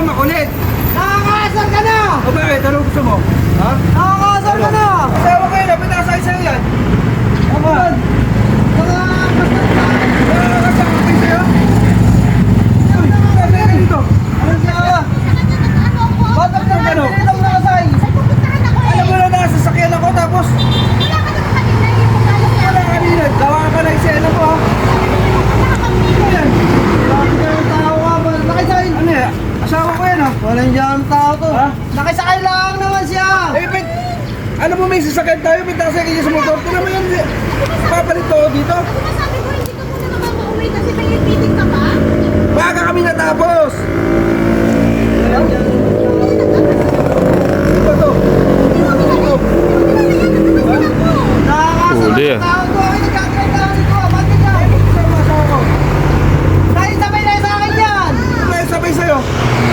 makulit. Nakakasar ka na! O bakit? Ano gusto mo? Ha? Nakakasar ka na! Sawa kayo na, pinasakay sa'yo yan. Mga bastard ka! Nakakasakay sa'yo? Uy, bakit ka dito? Ano siya? Ba't ang Ano? pinitang nakasay? Alam mo na nakasasakyan ako tapos wala kanina. Gawa ka na eksena mo ha. Ano yan? Bakit yung tao ka ba? Nakisay! Ano yan? Asawa ko yan ha. Walang dyan tao to. Ha? Nakisakay lang naman siya! Eh, bet, alam mo may sasakyan tayo, may tasakay niya sa motor. Tignan mo yan, papalit ko dito. Baga kami natapos. Ano ba to? Nakakasar Huli, ang ah. tao to! Ay, nagkakailangan ito! Ba't ganyan? Sama asawa ko. Nakisabay na sa akin yan! May sabay sa'yo.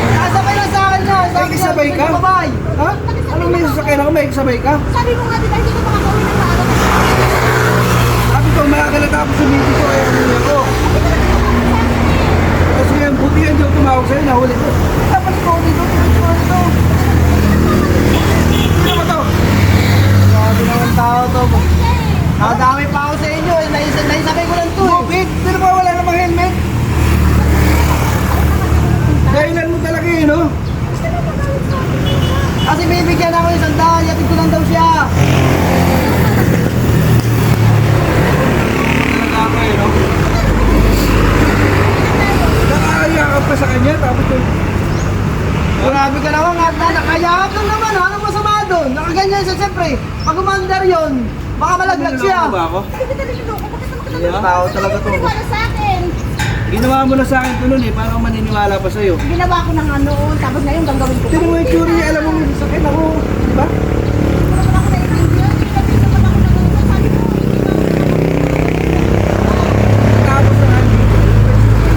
Nakasabay na sa akin yan! May kasabay ka? Babay! Ha? Anong may sasakyan ako? May kasabay ka? Sabi mo nga, di ba, hindi ko makakauwi ng maaga. Sabi ko, makakalatapos sa meeting ko kaya huli ako. Kasi yan, buti yan yung tumawag sa'yo, nahuli ko. Dapat ko dito, dito. Ano ba to? Grabe naman tao to. Nadami pa ako sa inyo eh. Naisabay ko lang to eh. Wait, di na ba wala namang helmet? Dahilan mo talaga eh, no? Kasi bibigyan ako yung sandal. Yatid ko lang daw siya. Talaga ako eh, no? Nakakaya ka pa sa kanya, tapos yung... Grabe ka naman. Nakayakap lang naman. Anong masama doon? Nakaganyan siya siyempre. Pag umandar yun, baka malaglag siya. Niloko ba ako? Hindi ka niloloko. Bakit naman kita Yeah. Tao talaga to. niloloko sa akin? Ginawa mo na sa akin ito nun eh, paano ako maniniwala pa sa'yo? Ginawa ko ng ano, tapos ngayon gagawin ko. Tignan mo yung tsuri, alam mo may sakit ako, di ba? Wala naman ako naiintindihan. Hindi ka naman ako nag-uusap. Sabi ko, Tapos na nga.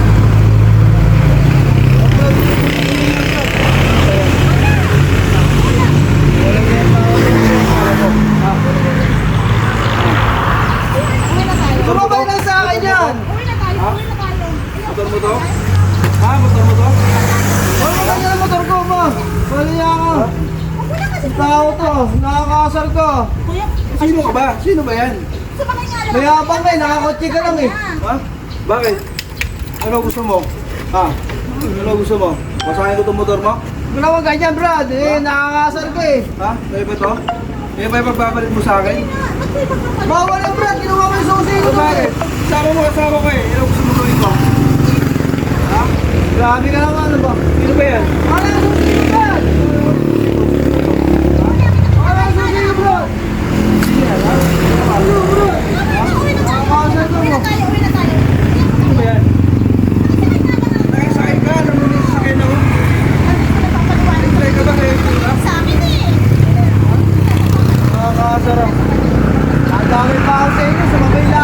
uwi na tayo. Sumabay lang sa akin yan. Uwi na tayo, uwi na tayo. Motor mo to? Ha? Motor mo to? Ano ganyan ang motor ko ba? Bali niya ako. Tao to. Nakakasar ko. Kuya, Sino ka ba? Sino ba yan? sumakay nga lang. Mayabang eh. Nakakotse ka lang eh. Ha? Bakit? Ano gusto mo? Ha? Ano gusto mo? Masahin ko itong motor mo? Wala kang ganyan Brad. Eh, nakakasar ko eh. Ha? Kaya ba to? Kaya ba yung pagbabalit mo sa akin? Bawal na Brad. Kinuha mo yung susi O ko. bakit? Sama mo kasama ko eh. Ano gusto mo gawin ko? Ha? Grabe ka naman. Ano ba? Sino ba yan? Wala yung susi ko Brad. Wala yung susi ko Brad. Uwi na tayo, Nakakasar ko uwi mo. na tayo, uwi na tayo. Sino ba yan? Nakisakay ka? Alam mo na yung sasakyan ako? Nakisakay ka ba kayo? Ha? Sa amin eh. Nakakasar ako. Ang dami pa ako sa inyo. Sumabay lang